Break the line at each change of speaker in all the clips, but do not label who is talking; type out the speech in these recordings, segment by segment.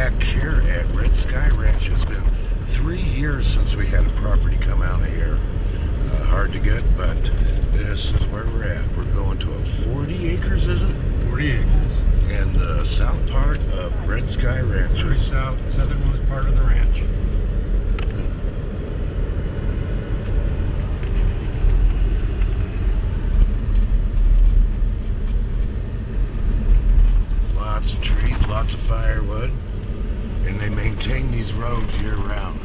back here at Red Sky Ranch. It's been 3 years since we had a property come out of here. Hard to get, but this is where we're at. We're going to a 40 acres, is it?
40 acres.
In the south part of Red Sky Ranch.
Very southernmost part of the ranch.
Lots of trees, lots of firewood, and they maintain these roads year-round.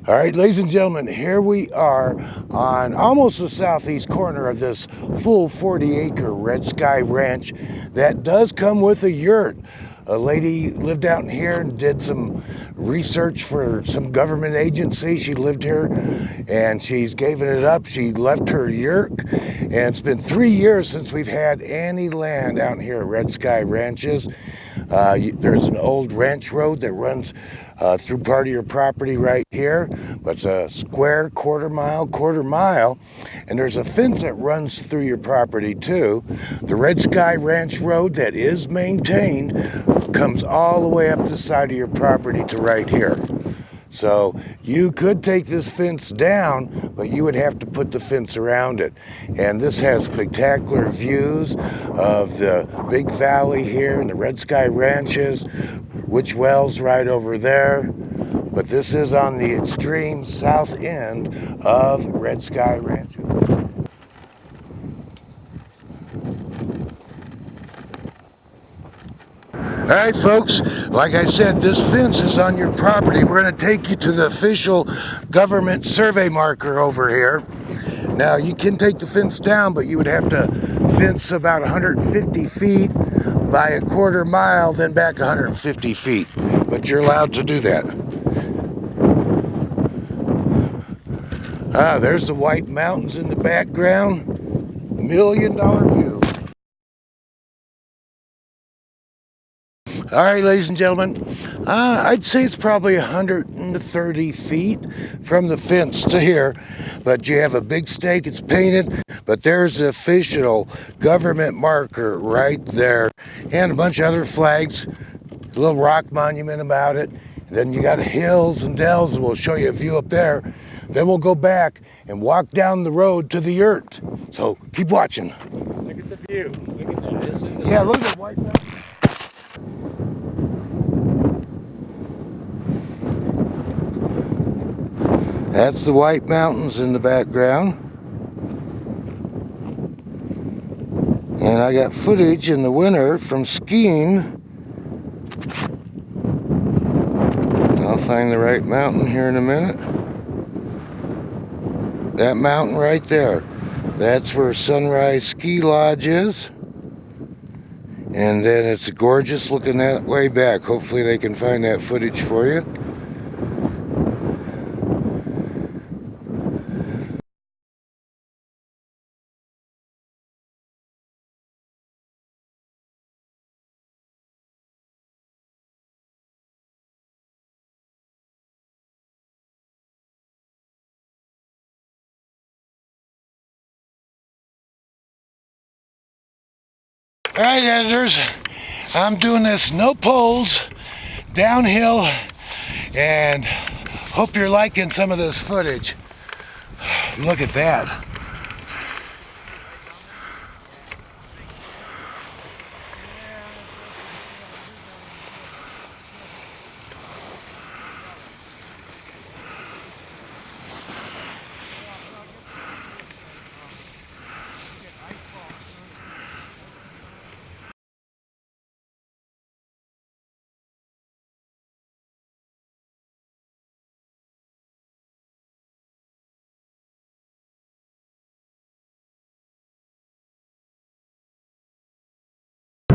All right, ladies and gentlemen, here we are on almost the southeast corner of this full 40-acre Red Sky Ranch that does come with a yurt. A lady lived out in here and did some research for some government agency. She lived here and she's given it up. She left her yurt, and it's been 3 years since we've had any land out here at Red Sky Ranches. There's an old ranch road that runs through part of your property right here, but it's a square quarter mile, and there's a fence that runs through your property too. The Red Sky Ranch Road that is maintained comes all the way up the side of your property to right here. So you could take this fence down, but you would have to put the fence around it. And this has spectacular views of the big valley here and the Red Sky Ranches, Witch Wells right over there. But this is on the extreme south end of Red Sky Ranch. All right, folks, like I said, this fence is on your property. We're going to take you to the official government survey marker over here. Now, you can take the fence down, but you would have to fence about 150 feet by a quarter mile, then back 150 feet. But you're allowed to do that. There's the White Mountains in the background. $1 million view. All right, ladies and gentlemen, I'd say it's probably 130 feet from the fence to here, but you have a big stake, it's painted, but there's the official government marker right there, and a bunch of other flags, a little rock monument about it. Then you got hills and dells, and we'll show you a view up there. Then we'll go back and walk down the road to the yurt. So keep watching.
Look at the view. Look at that. This is
yeah, look at the White Mountains. That's the White Mountains in the background. And I got footage in the winter from skiing. I'll find the right mountain here in a minute. That mountain right there. That's where Sunrise Ski Lodge is. And then it's gorgeous looking that way back. Hopefully they can find that footage for you. All right, editors, I'm doing this no poles, downhill, and hope you're liking some of this footage. Look at that.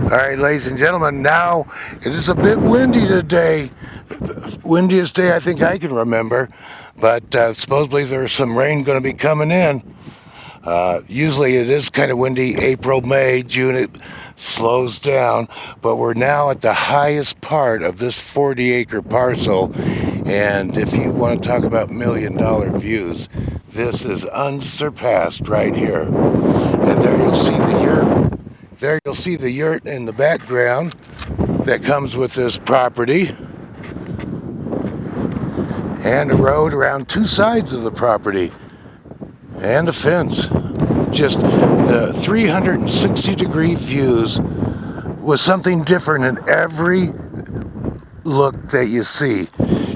All right, ladies and gentlemen, now it is a bit windy today. Windiest day I think I can remember, but supposedly there's some rain going to be coming in. Usually it is kind of windy April, May, June, it slows down, but we're now at the highest part of this 40-acre parcel, and if you want to talk about million-dollar views, this is unsurpassed right here. And there you'll see the Yurt. There you'll see the Yurt in the background that comes with this property, and a road around two sides of the property, and a fence. Just the 360-degree views with something different in every look that you see.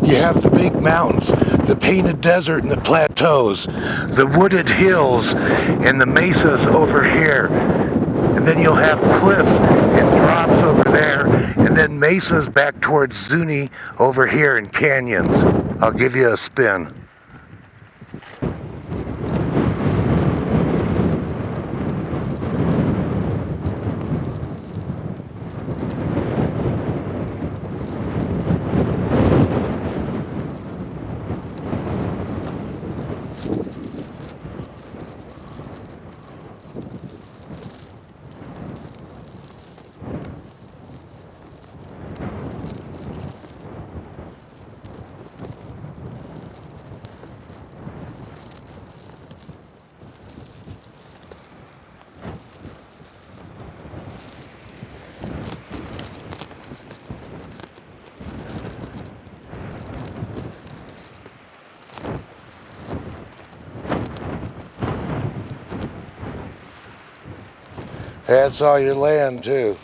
You have the big mountains, the painted desert and the plateaus, the wooded hills and the mesas over here. And then you'll have cliffs and drops over there, and then mesas back towards Zuni over here and canyons. I'll give you a spin. That's all your land too.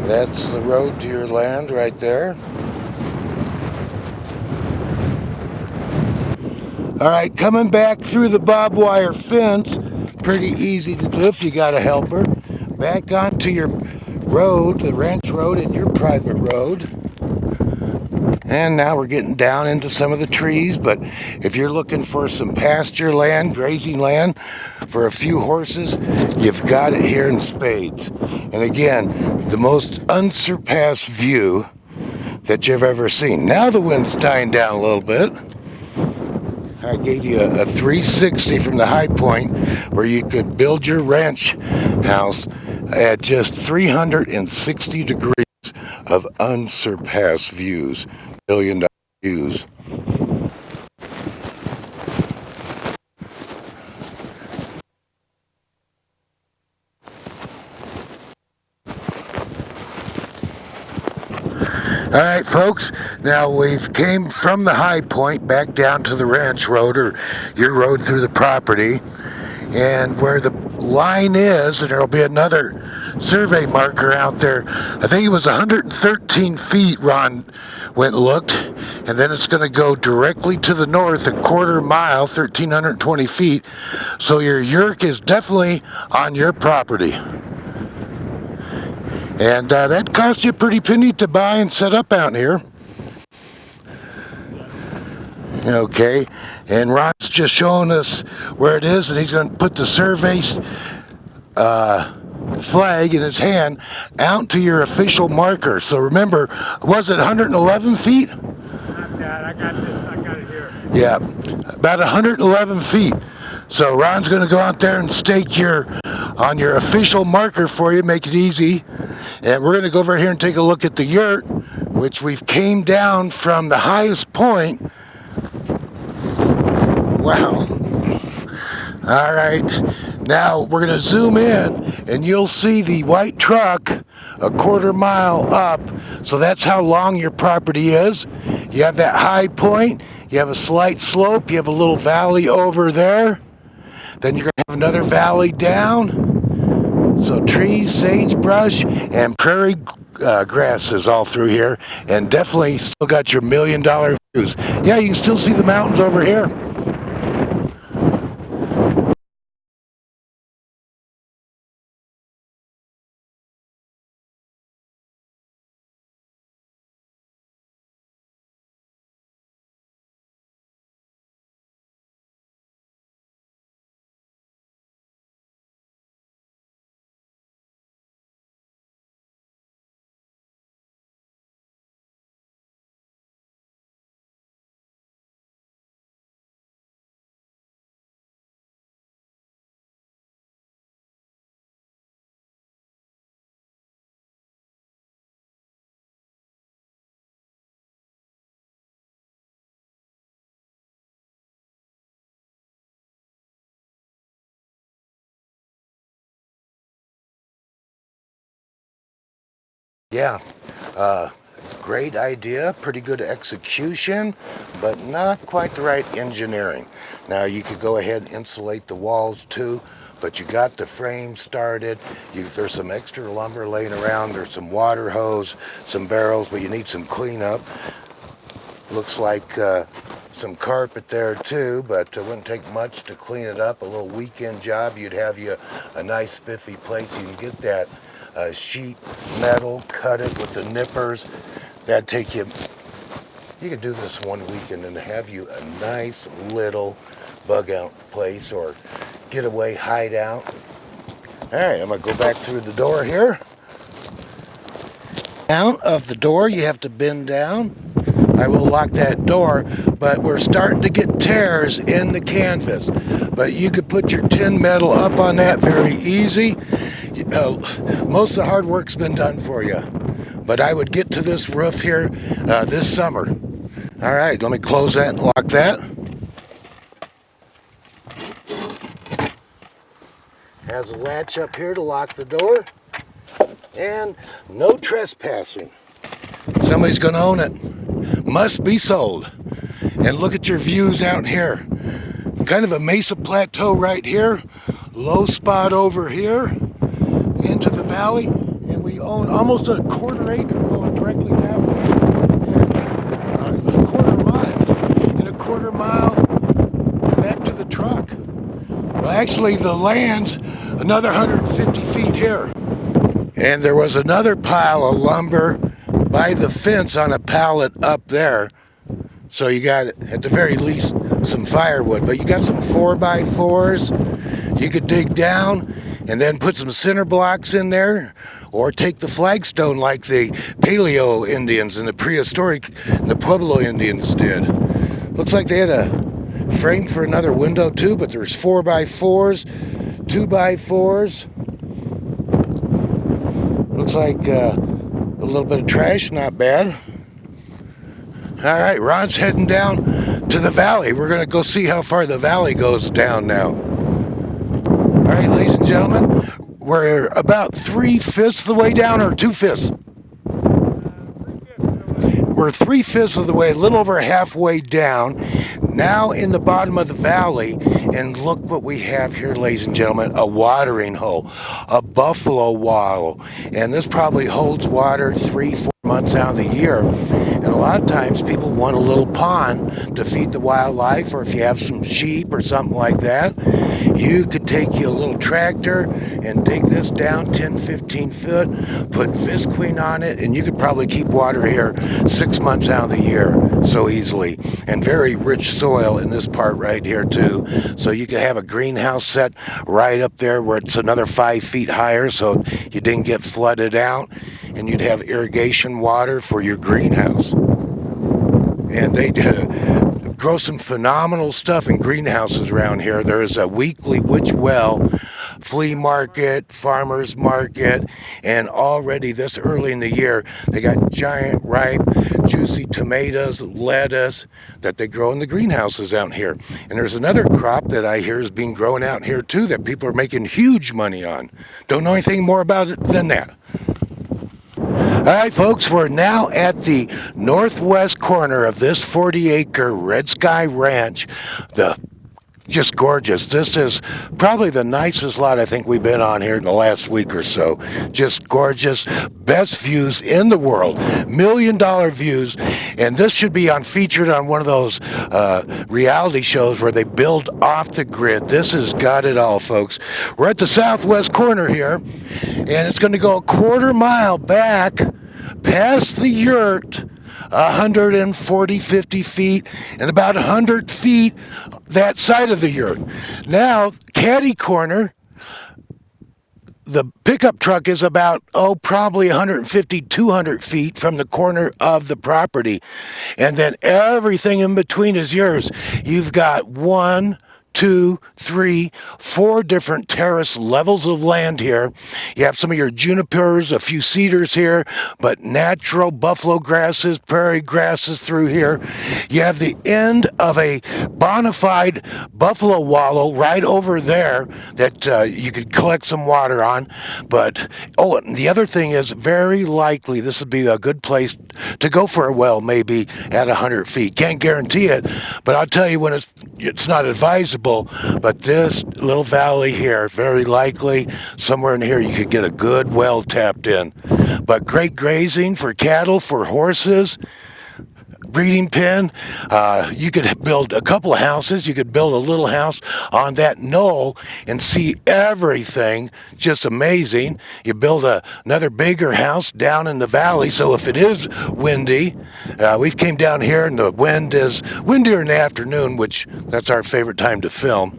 That's the road to your land right there. All right, coming back through the barbed wire fence, pretty easy to do if you got a helper. Back onto your road, the ranch road and your private road. And now we're getting down into some of the trees, but if you're looking for some pasture land, grazing land for a few horses, you've got it here in spades. And again, the most unsurpassed view that you've ever seen. Now the wind's dying down a little bit. I gave you a 360 from the high point where you could build your ranch house at just 360 degrees of unsurpassed views, million-dollar views. All right, folks, now we've came from the high point back down to the ranch road, or your road through the property, and where the line is, and there'll be another survey marker out there. I think it was 113 feet. Ron went and looked, and then it's going to go directly to the north a quarter mile, 1,320 feet. So your Yurt is definitely on your property. And that cost you a pretty penny to buy and set up out here. Okay, and Ron's just showing us where it is, and he's going to put the survey flag in his hand out to your official marker. So remember, was it 111 feet?
Not that. I got this. I got it here.
Yeah, about 111 feet. So Ron's going to go out there and stake on your official marker for you, make it easy. And we're going to go over here and take a look at the Yurt, which we've came down from the highest point. Wow. All right, now we're going to zoom in, and you'll see the white truck a quarter mile up. So that's how long your property is. You have that high point, you have a slight slope, you have a little valley over there. Then you're going to have another valley down. So trees, sagebrush, and prairie grasses all through here. And definitely still got your million-dollar views. Yeah, you can still see the mountains over here. Yeah, great idea, pretty good execution, but not quite the right engineering. Now you could go ahead and insulate the walls too, but you got the frame started. There's some extra lumber laying around. There's some water hose, some barrels, but you need some cleanup. Looks like some carpet there too, but it wouldn't take much to clean it up. A little weekend job, you'd have you a nice spiffy place. You can get that sheet metal, cut it with the nippers. That'd take you could do this one weekend and have you a nice little bug out place or getaway hideout. All right, I'm gonna go back through the door here. Out of the door, you have to bend down. I will lock that door, but we're starting to get tears in the canvas. But you could put your tin metal up on that very easy. Most of the hard work's been done for you. But I would get to this roof here this summer. All right, let me close that and lock that. Has a latch up here to lock the door. And no trespassing. Somebody's going to own it. Must be sold. And look at your views out here. Kind of a mesa plateau right here. Low spot over here into the valley. And we own almost a quarter acre going directly that way. And a quarter mile. And a quarter mile back to the truck. Well, actually the land's another 150 feet here. And there was another pile of lumber by the fence on a pallet up there. So you got, at the very least, some firewood. But you got some 4x4s. You could dig down and then put some cinder blocks in there. Or take the flagstone like the Paleo Indians and the prehistoric, the Pueblo Indians did. Looks like they had a frame for another window too, but there's 4x4s, 2x4s. Looks like a little bit of trash, not bad. All right, Ron's heading down to the valley. We're going to go see how far the valley goes down now. All right, ladies and gentlemen, we're about 3/5 of the way down, or 2/5. We're 3/5 of the way, a little over halfway down. Now in the bottom of the valley, and look what we have here, ladies and gentlemen, a watering hole, a buffalo wattle. And this probably holds water 3-4 months out of the year. And a lot of times people want a little pond to feed the wildlife, or if you have some sheep or something like that, you could take you a little tractor and dig this down 10-15 foot, put Visqueen on it, and you could probably keep water here 6 months out of the year so easily. And very rich soil in this part right here too. So you could have a greenhouse set right up there where it's another 5 feet higher so you didn't get flooded out, and you'd have irrigation water for your greenhouse. And they grow some phenomenal stuff in greenhouses around here. There is a weekly witch well, flea market, farmers market, and already this early in the year, they got giant, ripe, juicy tomatoes, lettuce that they grow in the greenhouses out here. And there's another crop that I hear is being grown out here too that people are making huge money on. Don't know anything more about it than that. All right, folks, we're now at the northwest corner of this 40-acre Red Sky Ranch. Just gorgeous. This is probably the nicest lot I think we've been on here in the last week or so. Just gorgeous. Best views in the world. $1 million views. And this should be featured on one of those reality shows where they build off the grid. This has got it all, folks. We're at the southwest corner here, and it's going to go a quarter mile back past the Yurt, 140, 50 feet, and about 100 feet that side of the Yurt. Now, caddy corner, the pickup truck is about, probably 150, 200 feet from the corner of the property. And then everything in between is yours. You've got 1, two, three, four different terrace levels of land here. You have some of your junipers, a few cedars here, but natural buffalo grasses, prairie grasses through here. You have the end of a bona fide buffalo wallow right over there that you could collect some water on. But, oh, and the other thing is very likely this would be a good place to go for a well, maybe at 100 feet. Can't guarantee it, but I'll tell you when it's not advisable. But this little valley here, very likely somewhere in here you could get a good well tapped in. But great grazing for cattle, for horses, breeding pen. You could build a couple of houses. You could build a little house on that knoll and see everything. Just amazing. You build another bigger house down in the valley, so if it is windy, we came down here and the wind is windier in the afternoon, which that's our favorite time to film.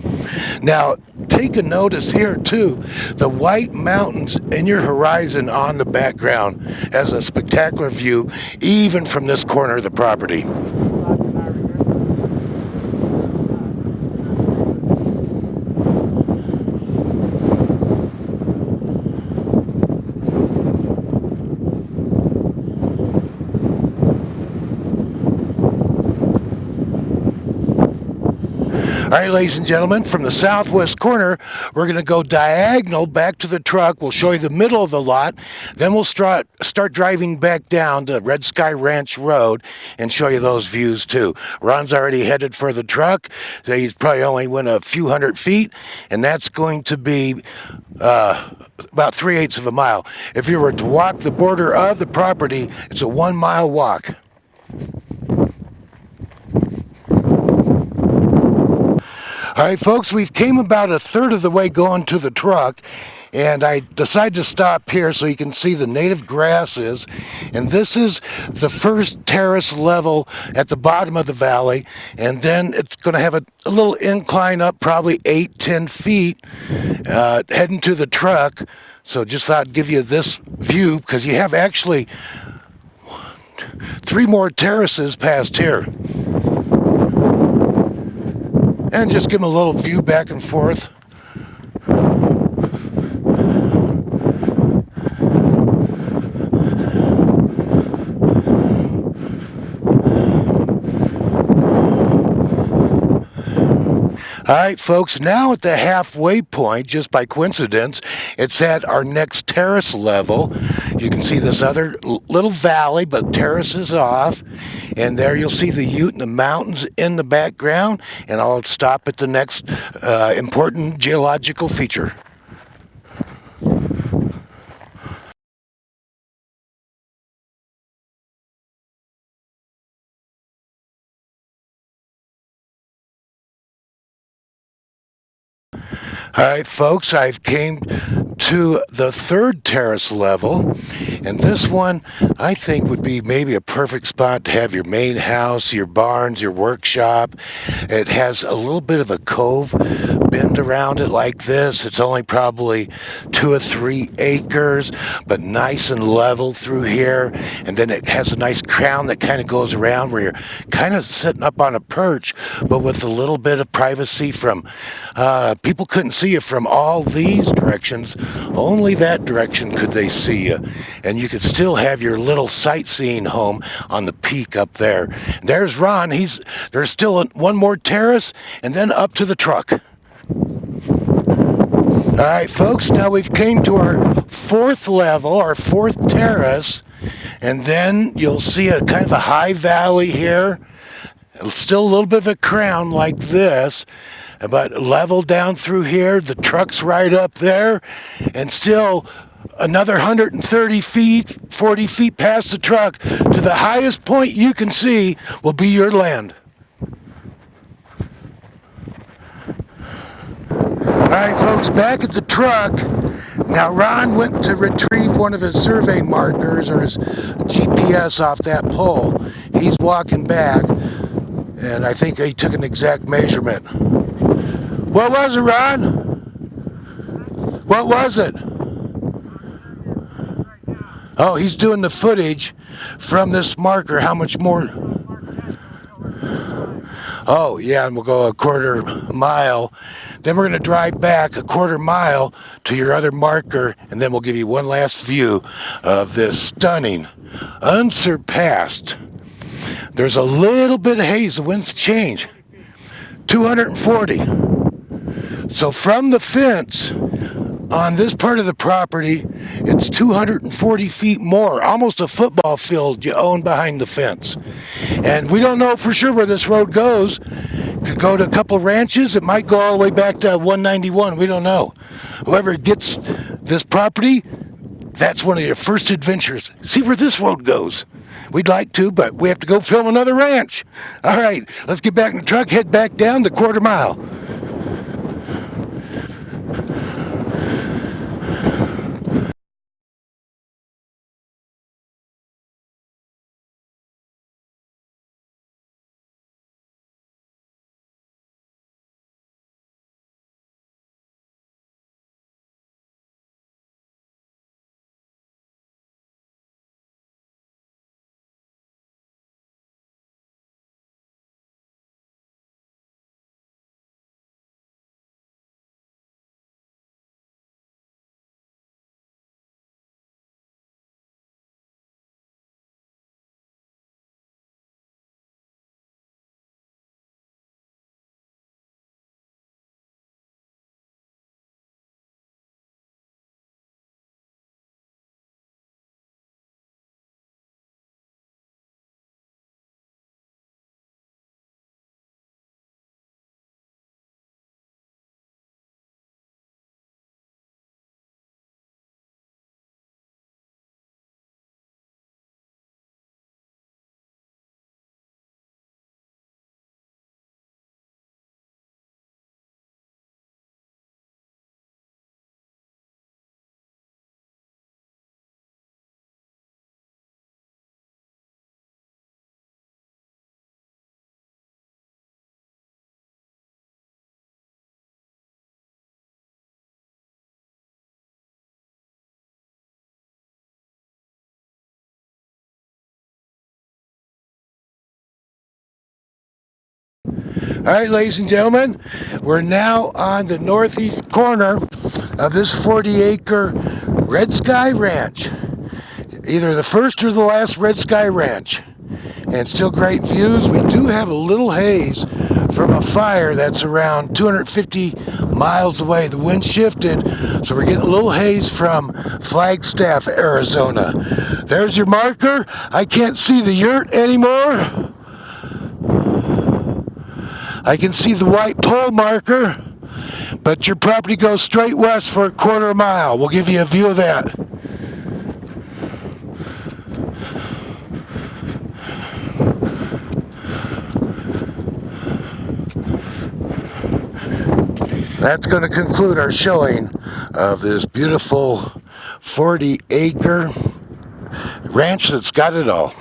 Now, take a notice here too, the white mountains in your horizon on the background as a spectacular view, even from this corner of the property. All right, ladies and gentlemen, from the southwest corner, we're going to go diagonal back to the truck. We'll show you the middle of the lot. Then we'll start driving back down to Red Sky Ranch Road and show you those views too. Ron's already headed for the truck. So he's probably only went a few hundred feet, and that's going to be about 3/8 of a mile. If you were to walk the border of the property, it's a 1 mile walk. All right, folks, we've came about a third of the way going to the truck, and I decided to stop here so you can see the native grasses. And this is the first terrace level at the bottom of the valley, and then it's going to have a little incline up, probably 8-10 feet, heading to the truck. So just thought I'd give you this view, because you have actually 3 more terraces past here. And just give them a little view back and forth. All right, folks, now at the halfway point, just by coincidence, it's at our next terrace level. You can see this other little valley, but terrace is off. And there you'll see the Yurt and the mountains in the background. And I'll stop at the next important geological feature. All right, folks, I've came to the third terrace level, and this one I think would be maybe a perfect spot to have your main house, your barns, your workshop. It has a little bit of a cove bend around it like this. It's only probably 2 or 3 acres, but nice and level through here. And then it has a nice crown that kind of goes around where you're kind of sitting up on a perch, but with a little bit of privacy from people couldn't see you from all these directions. Only that direction could they see you. And you could still have your little sightseeing home on the peak up there. There's Ron. There's still one more terrace and then up to the truck. All right, folks, now we've came to our 4th level, our 4th terrace, and then you'll see a kind of a high valley here. Still a little bit of a crown like this, but level down through here. The truck's right up there, and still another 130 feet, 40 feet past the truck to the highest point you can see will be your land. All right, folks, back at the truck. Now, Ron went to retrieve one of his survey markers or his GPS off that pole. He's walking back, and I think he took an exact measurement. What was it, Ron? What was it? Oh, he's doing the footage from this marker. How much more? Oh, yeah, and we'll go a quarter mile. Then we're going to drive back a quarter mile to your other marker, and then we'll give you one last view of this stunning, unsurpassed. There's a little bit of haze. The winds change. 240. So from the fence on this part of the property, it's 240 feet more, almost a football field you own behind the fence. And we don't know for sure where this road goes. It could go to a couple ranches. It might go all the way back to 191. We don't know. Whoever gets this property, that's one of your first adventures. See where this road goes. We'd like to, but we have to go film another ranch. All right, let's get back in the truck, head back down the quarter mile. All right, ladies and gentlemen, we're now on the northeast corner of this 40-acre Red Sky Ranch. Either the first or the last Red Sky Ranch. And still great views. We do have a little haze from a fire that's around 250 miles away. The wind shifted, so we're getting a little haze from Flagstaff, Arizona. There's your marker. I can't see the yurt anymore. I can see the white pole marker, but your property goes straight west for a quarter mile. We'll give you a view of that. That's going to conclude our showing of this beautiful 40-acre ranch that's got it all.